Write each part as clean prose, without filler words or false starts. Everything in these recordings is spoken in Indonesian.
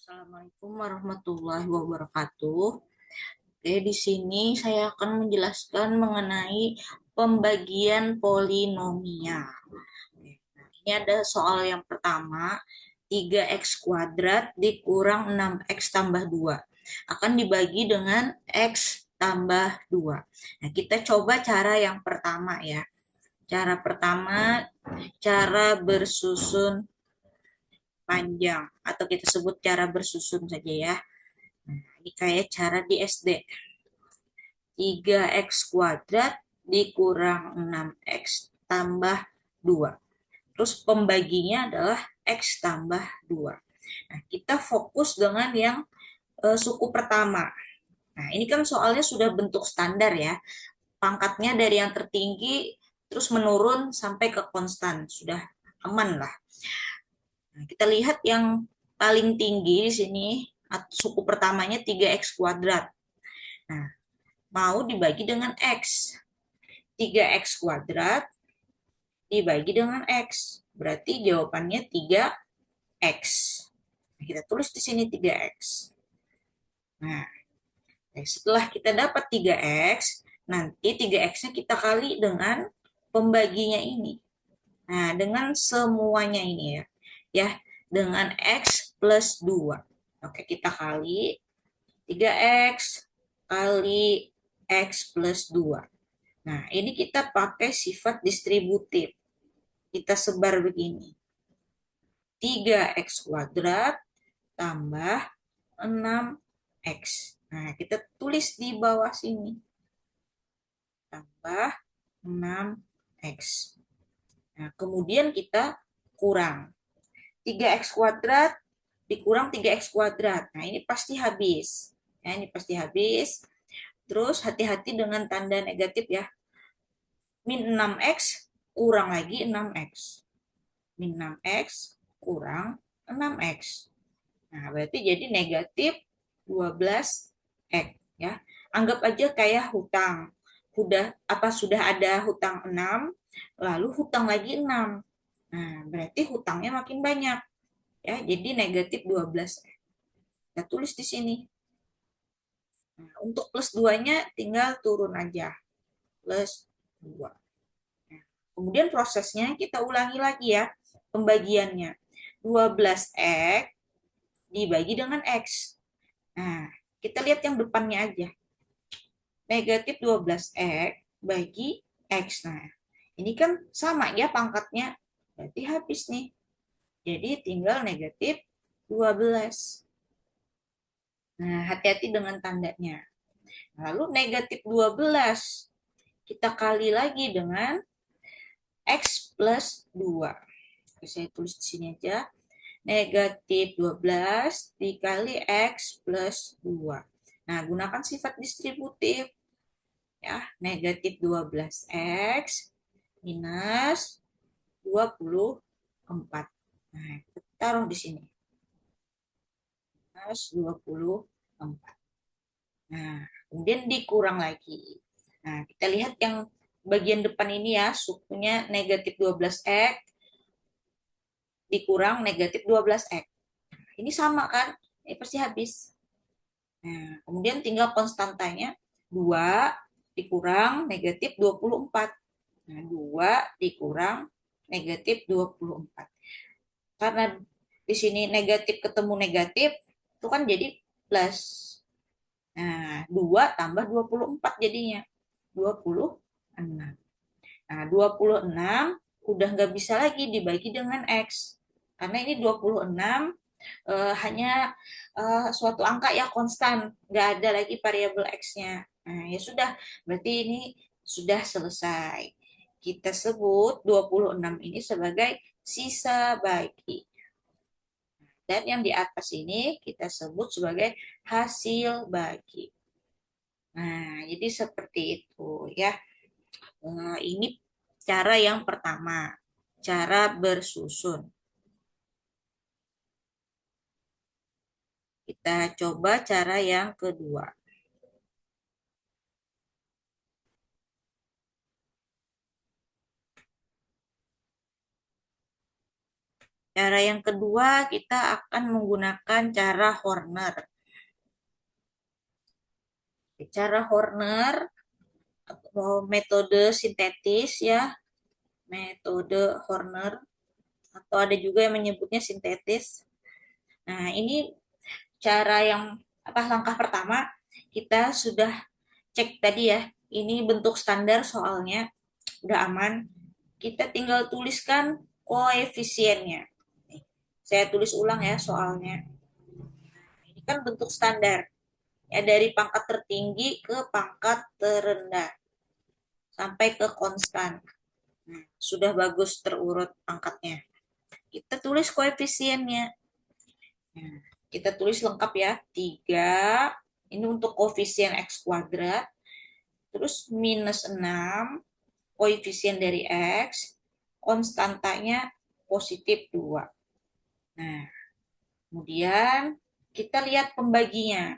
Assalamualaikum warahmatullahi wabarakatuh. Oke, di sini saya akan menjelaskan mengenai pembagian polinomial. Nah, ini ada soal yang pertama, 3x kuadrat dikurang 6x tambah 2 akan dibagi dengan x tambah 2. Nah, kita coba cara yang pertama ya. Cara pertama, cara bersusun panjang atau kita sebut cara bersusun saja ya. Ini kayak cara di SD. 3x kuadrat dikurang 6x tambah 2. Terus pembaginya adalah x tambah 2. Nah, kita fokus dengan yang suku pertama. Nah, ini kan soalnya sudah bentuk standar ya. Pangkatnya dari yang tertinggi terus menurun sampai ke konstan. Sudah aman lah. Nah, kita lihat yang paling tinggi di sini suku pertamanya 3x kuadrat. Nah, mau dibagi dengan x. 3x kuadrat dibagi dengan x. Berarti jawabannya 3x. Nah, kita tulis di sini 3x. Nah, setelah kita dapat 3x, nanti 3x-nya kita kali dengan pembaginya ini. Nah, dengan semuanya ini ya. Ya, dengan x plus 2. Oke, kita kali 3x kali x plus 2. Nah, ini kita pakai sifat distributif. Kita sebar begini. 3x kuadrat tambah 6x. Nah, kita tulis di bawah sini. Tambah 6x. Nah, kemudian kita kurang. 3x kuadrat dikurang 3x kuadrat. Nah, ini pasti habis. Ya, ini pasti habis. Terus hati-hati dengan tanda negatif ya. Min 6x kurang lagi 6x. Min 6x kurang 6x. Nah, berarti jadi negatif 12x ya. Anggap aja kayak hutang. Sudah ada hutang 6, lalu hutang lagi 6. Nah, berarti hutangnya makin banyak ya. Jadi negatif 12x. Kita tulis di sini. Nah, untuk plus 2-nya tinggal turun aja. Plus 2. Nah, kemudian prosesnya kita ulangi lagi ya pembagiannya. 12x dibagi dengan x. Nah, kita lihat yang depannya aja. Negatif 12x bagi x. Nah, ini kan sama ya pangkatnya. Berarti habis nih. Jadi tinggal negatif 12. Nah, hati-hati dengan tandanya. Lalu negatif 12 kita kali lagi dengan x plus 2. Saya tulis di sini aja. Negatif 12 dikali x plus 2. Nah, gunakan sifat distributif. Ya, negatif 12x minus 24. Nah, kita taruh di sini. Minus 24. Nah, kemudian dikurang lagi. Nah, kita lihat yang bagian depan ini ya, sukunya negatif 12x dikurang negatif 12x. Ini sama kan? Ini pasti habis. Nah, kemudian tinggal konstantanya 2 dikurang negatif 24. Nah, 2 dikurang negatif 24. Karena di sini negatif ketemu negatif, itu kan jadi plus. Nah, 2 tambah 24 jadinya. 26. Nah, 26 udah nggak bisa lagi dibagi dengan X. Karena ini 26 hanya suatu angka ya konstan, nggak ada lagi variabel X-nya. Nah, ya sudah, berarti ini sudah selesai. Kita sebut 26 ini sebagai sisa bagi. Dan yang di atas ini kita sebut sebagai hasil bagi. Nah, jadi seperti itu ya. Ini cara yang pertama, cara bersusun. Kita coba cara yang kedua. Cara yang kedua, kita akan menggunakan cara Horner. Cara Horner atau metode sintetis ya, metode Horner atau ada juga yang menyebutnya sintetis. Nah, ini cara yang langkah pertama kita sudah cek tadi ya. Ini bentuk standar soalnya udah aman. Kita tinggal tuliskan koefisiennya. Saya tulis ulang ya soalnya. Ini kan bentuk standar ya dari pangkat tertinggi ke pangkat terendah sampai ke konstan. Nah, sudah bagus terurut pangkatnya. Kita tulis koefisiennya. Nah, kita tulis lengkap ya. 3. Ini untuk koefisien X kuadrat. Terus minus 6. Koefisien dari X. Konstantanya positif 2. Nah, kemudian kita lihat pembaginya.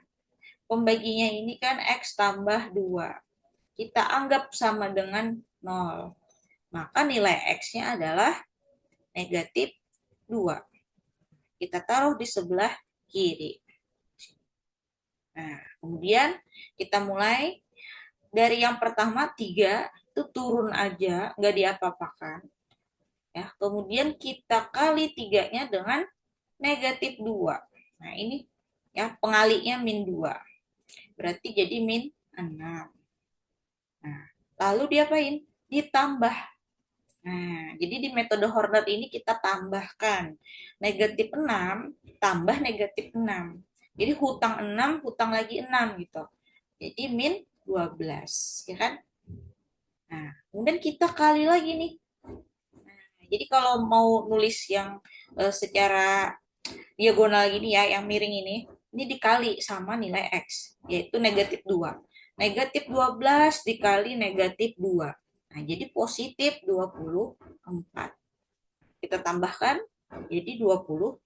Pembaginya ini kan X tambah 2. Kita anggap sama dengan 0. Maka nilai X-nya adalah negatif 2. Kita taruh di sebelah kiri. Nah, kemudian kita mulai dari yang pertama 3 itu turun aja, nggak diapa-apakan. Ya, kemudian kita kali 3-nya dengan negatif 2. Nah, ini ya pengalinya min 2. Berarti jadi min 6. Nah, lalu diapain? Ditambah. Nah, jadi di metode Horner ini kita tambahkan negatif 6 tambah negatif 6. Jadi hutang 6, hutang lagi 6 gitu. Jadi min 12, ya kan? Nah, kemudian kita kali lagi nih. Nah, jadi kalau mau nulis yang secara diagonal gini ya, yang miring ini dikali sama nilai X, yaitu negatif 2. Negatif 12 dikali negatif 2. Nah, jadi positif 24. Kita tambahkan jadi 26.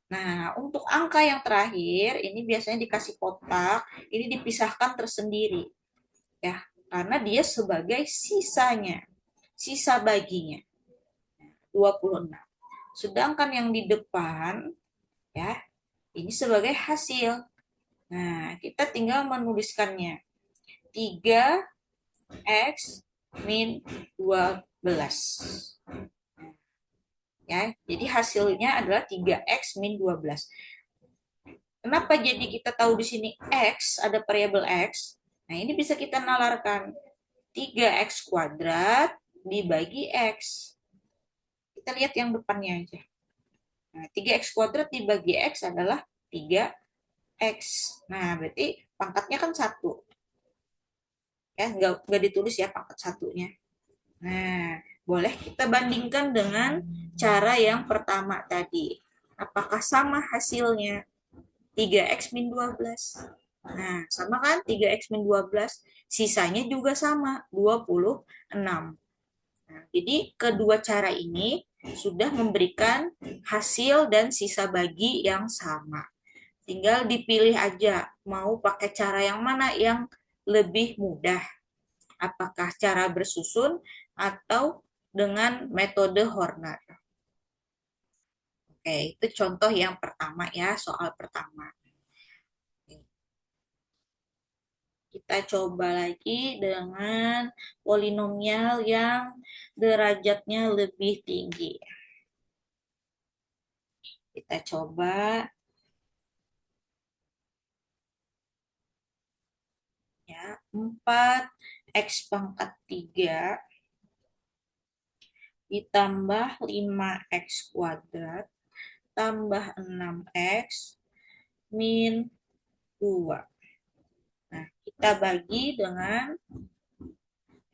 Nah, untuk angka yang terakhir, ini biasanya dikasih kotak, ini dipisahkan tersendiri. Ya, karena dia sebagai sisanya, sisa baginya, 26. Sedangkan yang di depan, ya, ini sebagai hasil. Nah, kita tinggal menuliskannya. 3x min 12. Ya, jadi hasilnya adalah 3x min 12. Kenapa jadi kita tahu di sini x, ada variabel x? Nah, ini bisa kita nalarkan. 3x kuadrat dibagi x. Kita lihat yang depannya aja. Nah, 3x kuadrat dibagi x adalah 3x. Nah, berarti pangkatnya kan 1. Ya, nggak ditulis ya pangkat satunya. Nah, boleh kita bandingkan dengan cara yang pertama tadi. Apakah sama hasilnya? 3x min 12. Nah, sama kan 3x min 12. Sisanya juga sama, 26. Nah, jadi kedua cara ini sudah memberikan hasil dan sisa bagi yang sama. Tinggal dipilih aja mau pakai cara yang mana yang lebih mudah. Apakah cara bersusun atau dengan metode Horner. Oke, itu contoh yang pertama ya, soal pertama. Kita coba lagi dengan polinomial yang derajatnya lebih tinggi. Kita coba ya, 4x pangkat 3 ditambah 5x kuadrat tambah 6x min 2. Nah, kita bagi dengan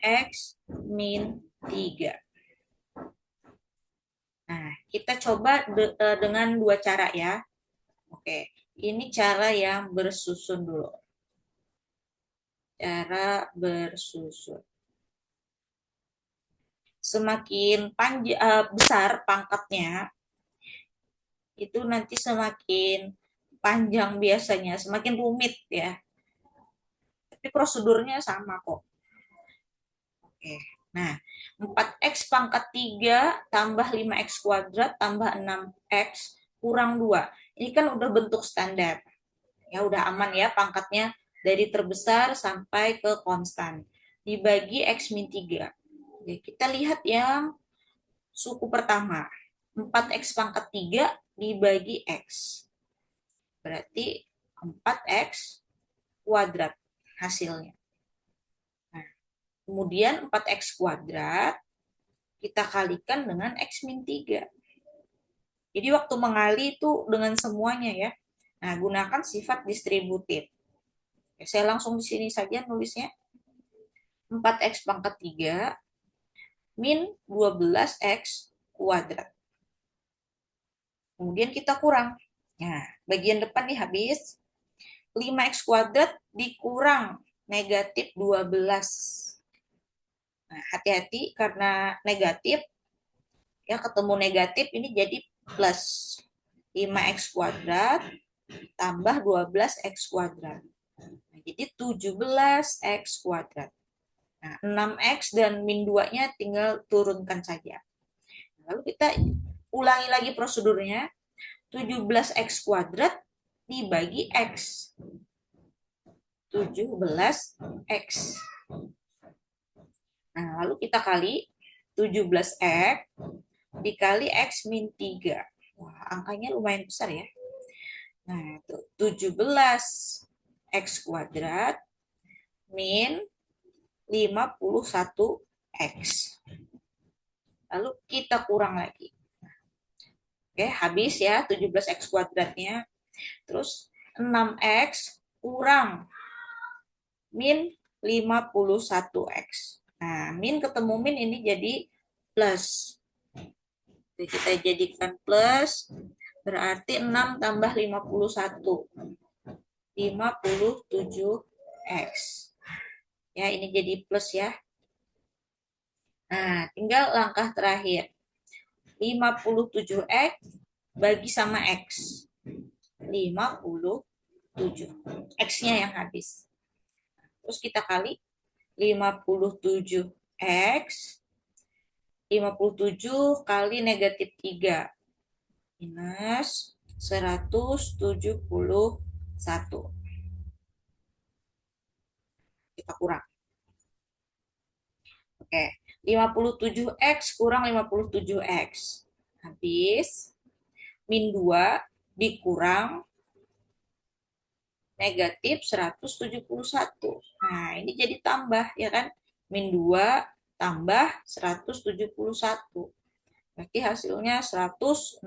x min 3. Nah, kita coba dengan dua cara ya. Oke, ini cara yang bersusun dulu. Cara bersusun. Semakin besar pangkatnya, itu nanti semakin panjang biasanya, semakin rumit ya. Tapi prosedurnya sama kok. Oke. Nah, 4x pangkat 3 tambah 5x kuadrat tambah 6x kurang 2. Ini kan udah bentuk standar. Ya udah aman ya pangkatnya dari terbesar sampai ke konstan. Dibagi x min 3. Jadi kita lihat yang suku pertama. 4x pangkat 3 dibagi x. Berarti 4x kuadrat hasilnya. Nah, kemudian 4x kuadrat kita kalikan dengan x min 3. Jadi waktu mengali itu dengan semuanya ya. Nah, gunakan sifat distributif. Saya langsung di sini saja nulisnya. 4x pangkat 3 min 12x kuadrat. Kemudian kita kurang. Nah, bagian depan nih habis. 5x kuadrat dikurang negatif 12. Nah, hati-hati karena negatif, ya ketemu negatif ini jadi plus. 5x kuadrat tambah 12x kuadrat. Nah, jadi 17x kuadrat. Nah, 6x dan min 2-nya tinggal turunkan saja. Lalu kita ulangi lagi prosedurnya. 17x kuadrat dibagi x. 17x. Nah, lalu kita kali 17x dikali x min 3. Wah, angkanya lumayan besar ya. Nah, itu 17x kuadrat min 51x. Lalu kita kurang lagi. Oke, habis ya 17x kuadratnya. Terus 6x kurang min 51x. Nah, min ketemu min ini jadi plus. Jadi kita jadikan plus, berarti 6 tambah 51. 57x. Ya, ini jadi plus ya. Nah, tinggal langkah terakhir. 57x bagi sama x. 57. X-nya yang habis. Terus kita kali 57x. 57 kali negatif 3. Minus 171. Kita kurang. Oke, 57x kurang 57x. Habis. Min 2 dikurang negatif 171. Nah, ini jadi tambah ya kan? Min 2 tambah 171. Berarti hasilnya 169.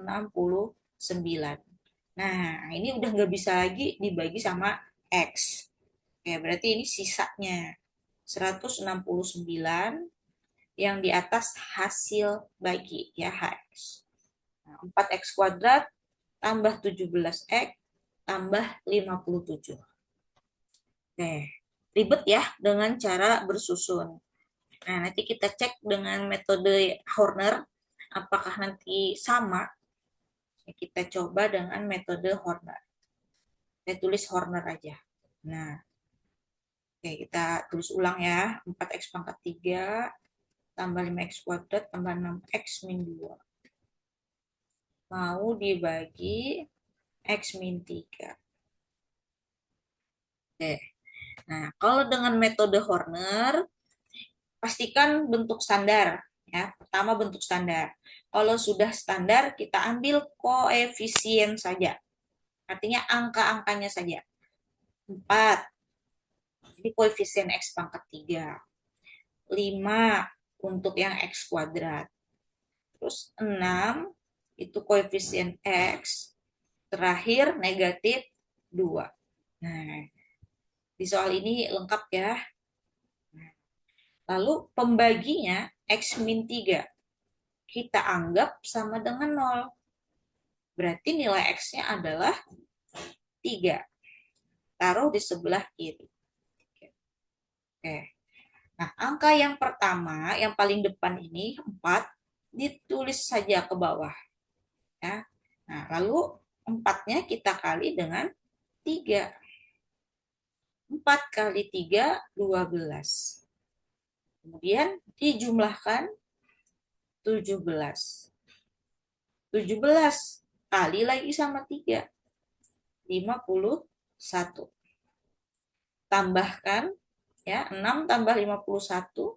Nah, ini udah nggak bisa lagi dibagi sama X. Ya, berarti ini sisanya 169 yang di atas hasil bagi ya X. Nah, 4x kuadrat tambah 17x tambah 57. Oke, ribet ya dengan cara bersusun. Nah, nanti kita cek dengan metode Horner, apakah nanti sama. Kita coba dengan metode Horner. Saya tulis Horner aja. Nah, oke, kita tulis ulang ya. 4x pangkat 3 tambah 5x kuadrat tambah 6x min 2. Mau dibagi x min 3. Oke. Nah, kalau dengan metode Horner, pastikan bentuk standar. Ya, pertama bentuk standar. Kalau sudah standar, kita ambil koefisien saja. Artinya angka-angkanya saja. 4. Jadi koefisien x pangkat 3. 5 untuk yang x kuadrat. Terus 6 itu koefisien x. Terakhir negatif 2. Nah, di soal ini lengkap ya. Lalu pembaginya x min 3. Kita anggap sama dengan 0. Berarti nilai x-nya adalah 3. Taruh di sebelah kiri. Oke. Nah, angka yang pertama, yang paling depan ini 4, ditulis saja ke bawah. Ya. Nah, lalu 4-nya kita kali dengan 3. 4 kali 3, 12. Kemudian dijumlahkan 17. 17 kali lagi sama 3, 51. Tambahkan ya, 6 tambah 51,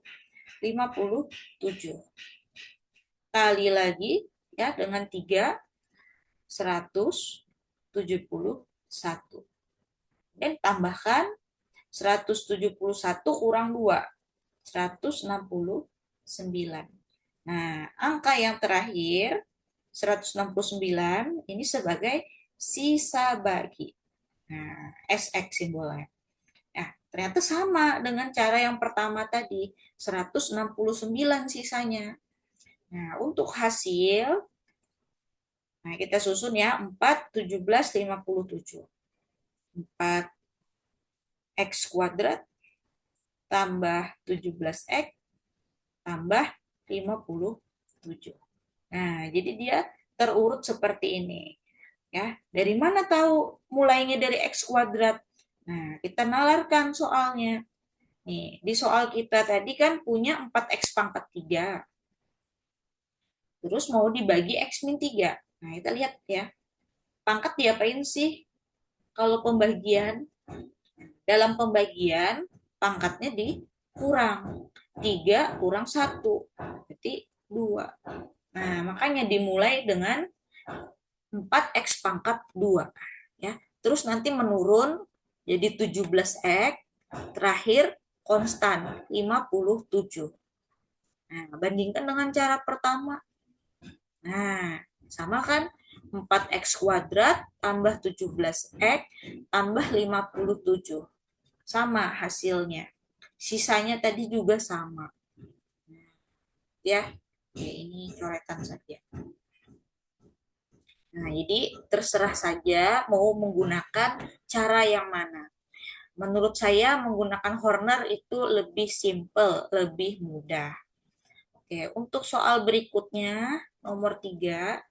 57. Kali lagi ya dengan 3, 171. Dan tambahkan 171 kurang 2, 169. Nah, angka yang terakhir 169 ini sebagai sisa bagi. Nah, SX simbolnya. Nah, ternyata sama dengan cara yang pertama tadi, 169 sisanya. Nah, untuk hasil, nah kita susun ya, 4, 17, 57. 4x kuadrat tambah 17x tambah 57. Nah, jadi dia terurut seperti ini. Ya, dari mana tahu mulainya dari x kuadrat? Nah, kita nalarkan soalnya. Nih, di soal kita tadi kan punya 4x pangkat 3. Terus mau dibagi x min 3. Nah, kita lihat ya. Pangkat diapain sih? Kalau pembagian, dalam pembagian, pangkatnya dikurang. 3 kurang 1. Berarti 2. Nah, makanya dimulai dengan 4x pangkat 2. Ya. Terus nanti menurun jadi 17x, terakhir konstan 57. Nah, bandingkan dengan cara pertama. Nah, sama kan? 4x kuadrat tambah 17x tambah 57. Sama hasilnya. Sisanya tadi juga sama. Ya, ini coretan saja. Nah, jadi terserah saja mau menggunakan cara yang mana. Menurut saya menggunakan Horner itu lebih simple, lebih mudah. Oke, untuk soal berikutnya, nomor 3,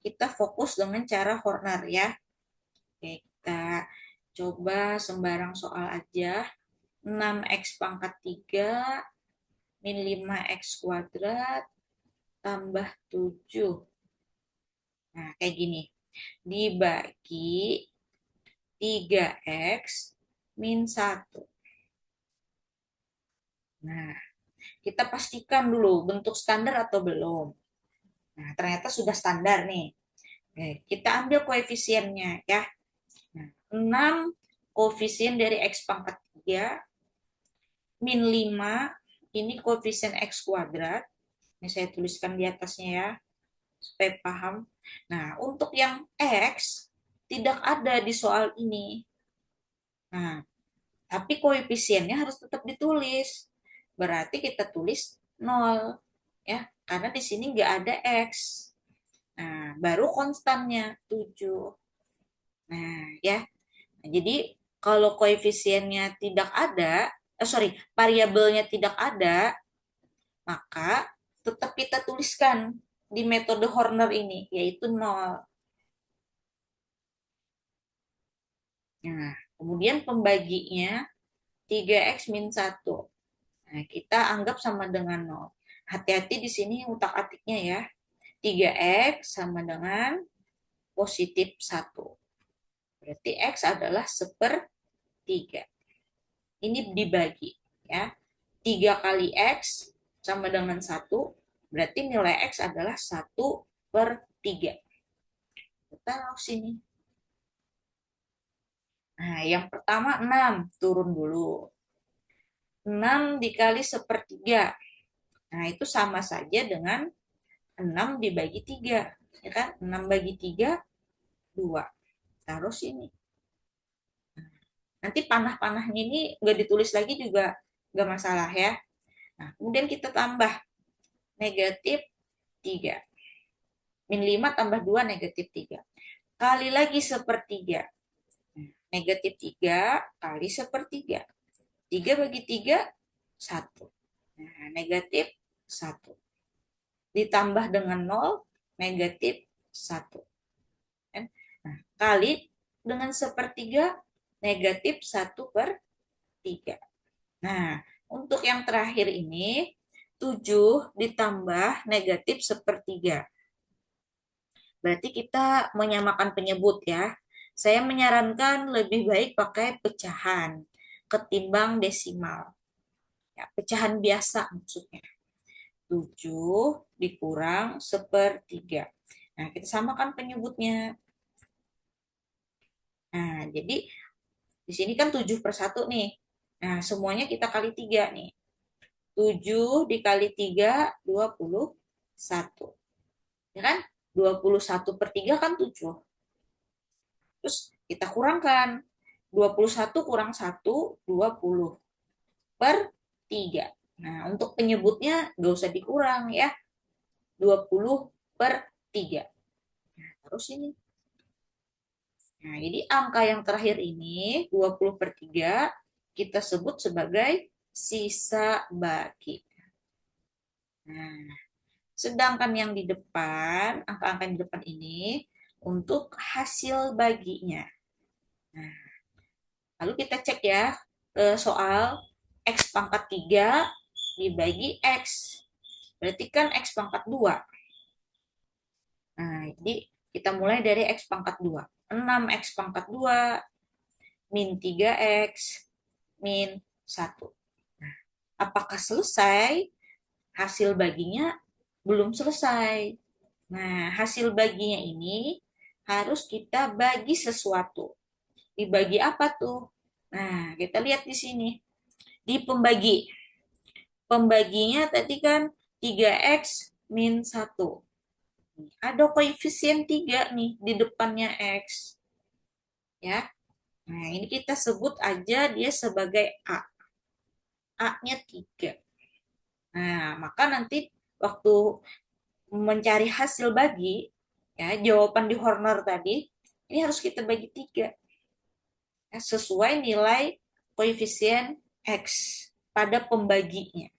kita fokus dengan cara Horner ya. Oke, kita coba sembarang soal aja. 6x pangkat 3 min 5x kuadrat tambah 7. Nah, kayak gini. Dibagi 3x min 1. Nah, kita pastikan dulu bentuk standar atau belum. Nah, ternyata sudah standar nih. Oke, kita ambil koefisiennya ya. Nah, 6 koefisien dari x pangkat 3 min 5 ini koefisien x kuadrat. Ini saya tuliskan di atasnya ya, supaya paham. Nah, untuk yang x tidak ada di soal ini. Nah, tapi koefisiennya harus tetap ditulis. Berarti kita tulis 0. Ya, karena di sini nggak ada x. Nah, baru konstannya 7. Nah, ya. Nah, jadi kalau koefisiennya tidak ada, variabelnya tidak ada, maka tetap kita tuliskan di metode Horner ini, yaitu 0. Nah, kemudian pembaginya 3x min 1. Nah, kita anggap sama dengan 0. Hati-hati di sini utak-atiknya ya. 3x sama dengan positif 1. Berarti x adalah 1/3. Ini dibagi ya. 3 kali x sama dengan 1, berarti nilai x adalah 1/3. Kita taruh sini. Nah, yang pertama 6, turun dulu. 6 dikali 1/3. Nah, itu sama saja dengan 6 dibagi 3. Ya kan? 6 bagi 3, 2. Taruh sini. Nanti panah-panahnya ini nggak ditulis lagi juga nggak masalah ya. Nah, kemudian kita tambah negatif 3. Min 5 tambah 2 negatif 3. Kali lagi 1/3. Negatif 3 kali 1/3. 3 bagi 3, 1. Nah, negatif 1. Ditambah dengan 0, negatif 1. Nah, kali dengan 1/3, negatif 1/3. Nah, Untuk yang terakhir ini, 7 ditambah negatif sepertiga. Berarti kita menyamakan penyebut ya. Saya menyarankan lebih baik pakai pecahan ketimbang desimal. Ya, pecahan biasa maksudnya. 7 dikurang sepertiga. Nah, kita samakan penyebutnya. Nah, jadi di sini kan 7/1 nih. Nah, semuanya kita kali 3 nih. 7 dikali 3, 21. Ya kan? 21/3 kan 7. Terus kita kurangkan. 21 kurang 1, 20 per 3. Nah, untuk penyebutnya nggak usah dikurang ya. 20/3. Nah, terus ini. Nah, jadi angka yang terakhir ini, 20/3, kita sebut sebagai sisa bagi. Nah, sedangkan yang di depan, angka-angka yang di depan ini, untuk hasil baginya. Nah, lalu kita cek ya soal X pangkat 3 dibagi X. Berarti kan X pangkat 2. Nah, jadi kita mulai dari X pangkat 2. 6X pangkat 2 min 3X min 1. Nah, apakah selesai? Hasil baginya belum selesai. Nah, hasil baginya ini harus kita bagi sesuatu. Dibagi apa tuh? Nah, kita lihat di sini. Di pembagi. Pembaginya tadi kan 3X min 1. Ada koefisien 3 nih di depannya X. Ya. Nah, ini kita sebut aja dia sebagai A. A-nya 3. Nah, maka nanti waktu mencari hasil bagi, ya jawaban di Horner tadi, ini harus kita bagi 3. Ya, sesuai nilai koefisien X pada pembaginya.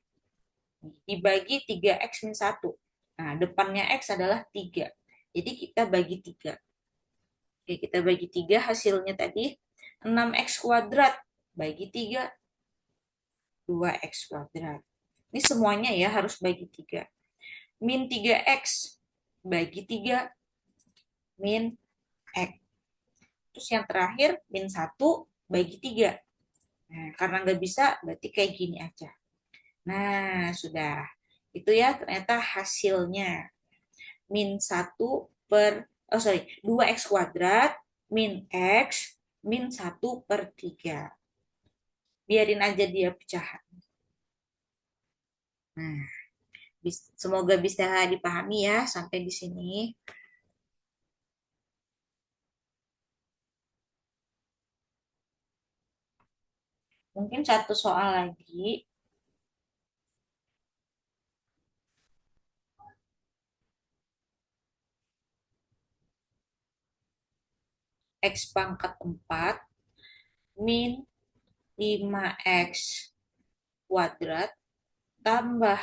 Dibagi 3X min 1. Nah, depannya X adalah 3. Jadi kita bagi 3. Oke, kita bagi 3 hasilnya tadi 6X kuadrat. Bagi 3, 2X kuadrat. Ini semuanya ya harus bagi 3. Min 3X bagi 3 min X. Terus yang terakhir min 1 bagi 3. Nah, karena nggak bisa berarti kayak gini aja. Nah, sudah. Itu ya ternyata hasilnya. Min 1 per, 2X kuadrat min X min 1/3. Biarin aja dia pecahan. Nah, semoga bisa dipahami ya sampai di sini. Mungkin satu soal lagi. X pangkat 4 min 5X kuadrat tambah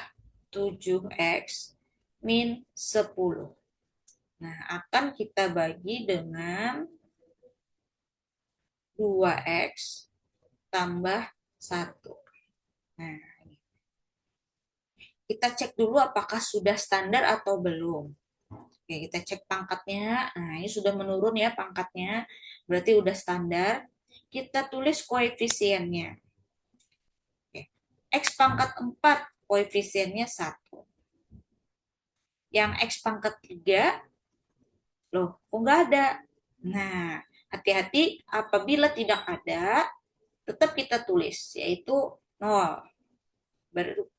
7X min 10. Nah, akan kita bagi dengan 2X tambah 1. Nah, kita cek dulu apakah sudah standar atau belum. Oke, kita cek pangkatnya. Nah, ini sudah menurun ya pangkatnya. Berarti udah standar. Kita tulis koefisiennya. Oke. X pangkat 4, koefisiennya 1. Yang X pangkat 3, loh, kok nggak ada? Nah, hati-hati apabila tidak ada, tetap kita tulis, yaitu 0.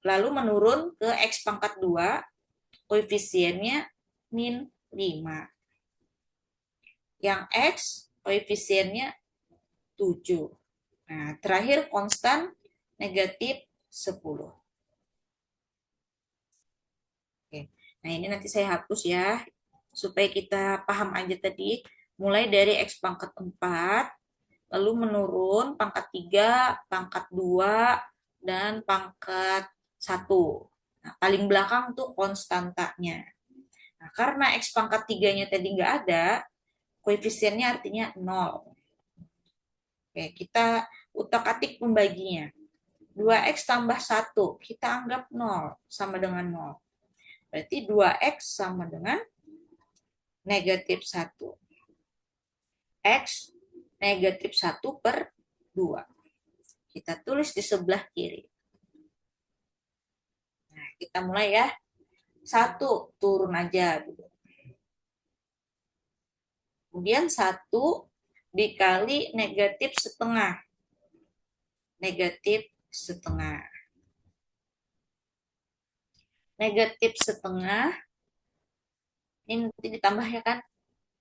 Lalu menurun ke X pangkat 2, koefisiennya min 5. Yang X, koefisiennya 7. Nah, terakhir konstan negatif 10. Oke. Nah, ini nanti saya hapus ya, supaya kita paham aja tadi. Mulai dari X pangkat 4, lalu menurun pangkat 3, pangkat 2, dan pangkat 1. Nah, paling belakang tuh konstantanya. Nah, karena X pangkat 3-nya tadi nggak ada, koefisiennya artinya 0. Oke, kita utak-atik pembaginya. 2x tambah 1, kita anggap 0, sama dengan 0. Berarti 2x sama dengan negatif 1. X negatif 1 per 2. Kita tulis di sebelah kiri. Nah, kita mulai ya. 1 turun aja dulu. Kemudian 1 dikali negatif setengah. Negatif setengah. Negatif setengah. Ini nanti ditambah ya kan.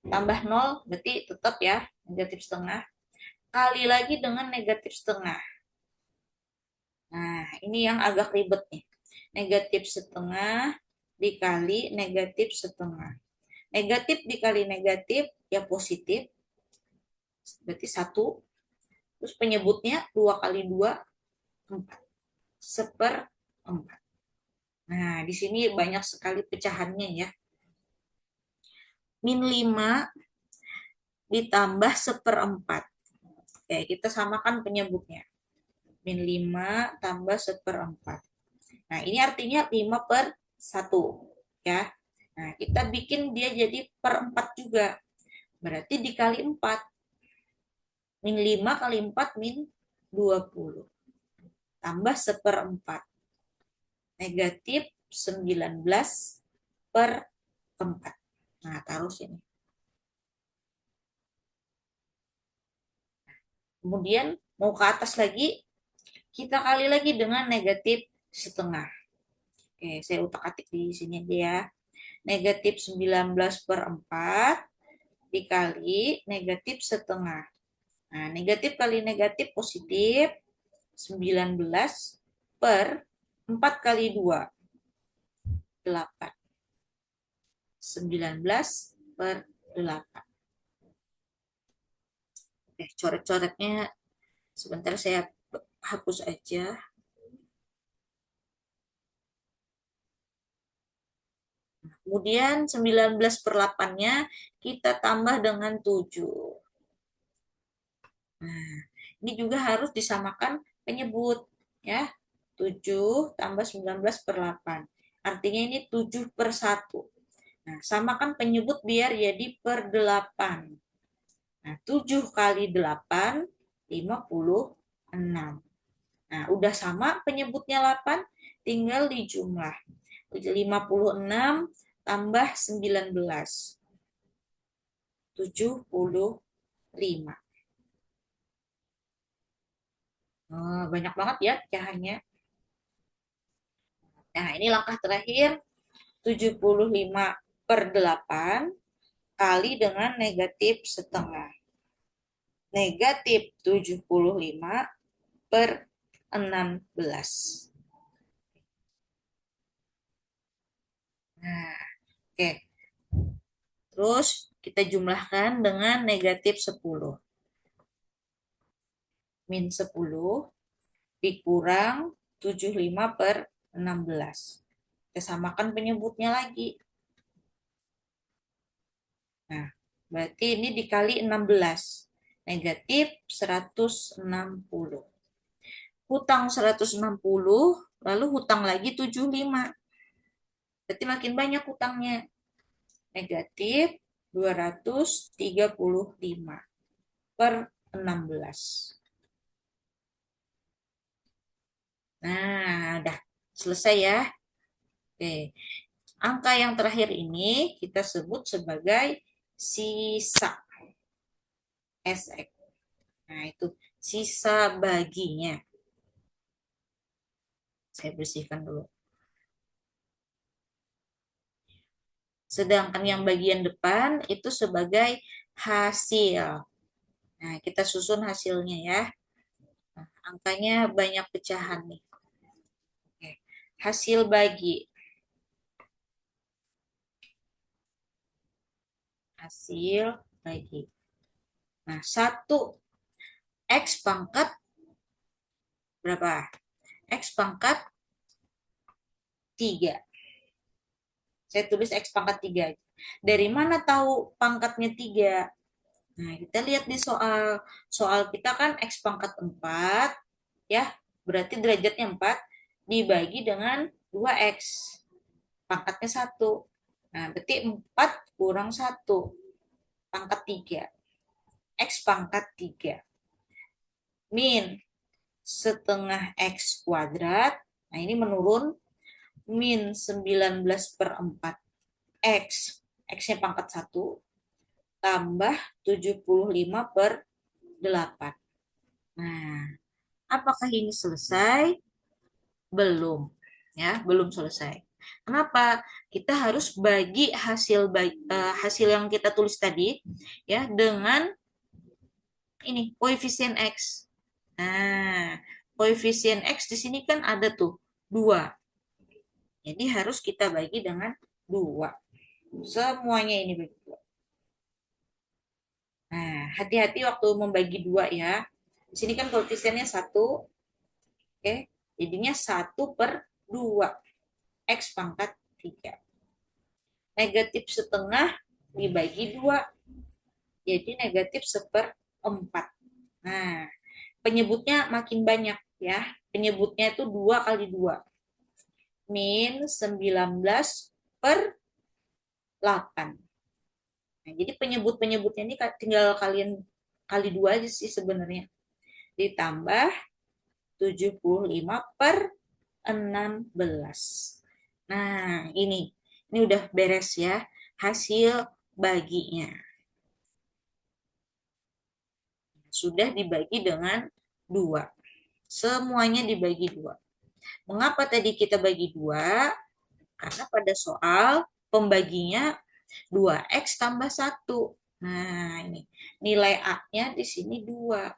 Tambah 0 berarti tetap ya negatif setengah. Kali lagi dengan negatif setengah. Nah, ini yang agak ribet nih. Negatif setengah dikali negatif setengah. Negatif dikali negatif, ya positif. Berarti 1. Terus penyebutnya 2 kali 2, 4. 1/4. Nah, di sini banyak sekali pecahannya ya. Min 5 ditambah 1/4. Oke, kita samakan penyebutnya. Min 5 tambah 1/4. Nah, ini artinya 5/1. Ya. Nah, kita bikin dia jadi per 4 juga. Berarti dikali 4. Min 5 kali 4 min 20. Tambah 1/4. Negatif 19/4. Nah, taruh sini. Kemudian mau ke atas lagi, kita kali lagi dengan negatif setengah. Oke, saya utak-atik di sini aja ya. Negatif 19/4 dikali negatif setengah. Nah, negatif kali negatif positif. 19 per 4 kali 2. 8. 19 per 8. Oke, coret-coretnya sebentar saya hapus aja. Kemudian 19/8-nya kita tambah dengan 7. Nah, ini juga harus disamakan penyebut ya. 7 tambah 19/8. Artinya ini 7/1. Nah, samakan penyebut biar jadi per 8. Nah, 7 kali 8, 56. Nah, udah sama penyebutnya 8, tinggal dijumlah. 56 tambah 19. 75. Oh, banyak banget ya pecahannya. Nah, ini langkah terakhir. 75/8 kali dengan negatif setengah. Negatif 75/16. Nah, oke. Terus kita jumlahkan dengan negatif 10. Min 10 dikurang 75/16. Kita samakan penyebutnya lagi. Nah, berarti ini dikali 16. Negatif 160. Hutang 160, lalu hutang lagi 75. Berarti makin banyak hutangnya. Negatif 235/16. Nah, udah selesai ya. Oke. Angka yang terakhir ini kita sebut sebagai sisa. SX. Nah, itu sisa baginya. Saya bersihkan dulu. Sedangkan yang bagian depan itu sebagai hasil. Nah, kita susun hasilnya ya. Nah, angkanya banyak pecahan nih. Oke. Hasil bagi. Hasil bagi. Nah, 1 X pangkat berapa? X pangkat 3. Saya tulis X pangkat 3. Dari mana tahu pangkatnya 3? Nah, kita lihat di soal. Soal kita kan X pangkat 4, ya. Berarti derajatnya 4 dibagi dengan 2x. Pangkatnya 1. Nah, berarti 4 kurang 1. Pangkat 3. X pangkat 3. Min setengah X kuadrat. Nah, ini menurun. Min 19/4 X. X-nya pangkat 1. Tambah 75/8. Nah, apakah ini selesai? Belum. Ya, belum selesai. Kenapa? Kita harus bagi hasil yang kita tulis tadi ya dengan ini koefisien X. Nah, koefisien X di sini kan ada tuh 2. Jadi harus kita bagi dengan 2. Semuanya ini bagi 2. Nah, hati-hati waktu membagi 2 ya. Di sini kan koefisiennya 1. Oke, jadinya 1/2. X pangkat 3. Negatif setengah dibagi 2. Jadi negatif 1/4. Nah, penyebutnya makin banyak ya. Penyebutnya itu 2 kali 2. Min 19/8. Nah, jadi penyebut-penyebutnya ini tinggal kalian kali 2 aja sih sebenarnya. Ditambah 75/16. Nah, ini udah beres ya hasil baginya. Sudah dibagi dengan 2. Semuanya dibagi 2. Mengapa tadi kita bagi 2? Karena pada soal pembaginya 2x tambah 1. Nah, ini nilai A-nya di sini 2.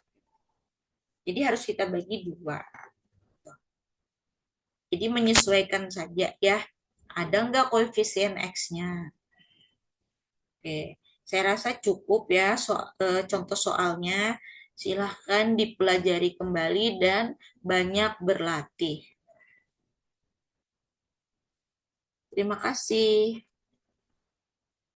Jadi harus kita bagi 2. Jadi menyesuaikan saja ya. Ada nggak koefisien X-nya? Oke, saya rasa cukup ya contoh soalnya. Silahkan dipelajari kembali dan banyak berlatih. Terima kasih.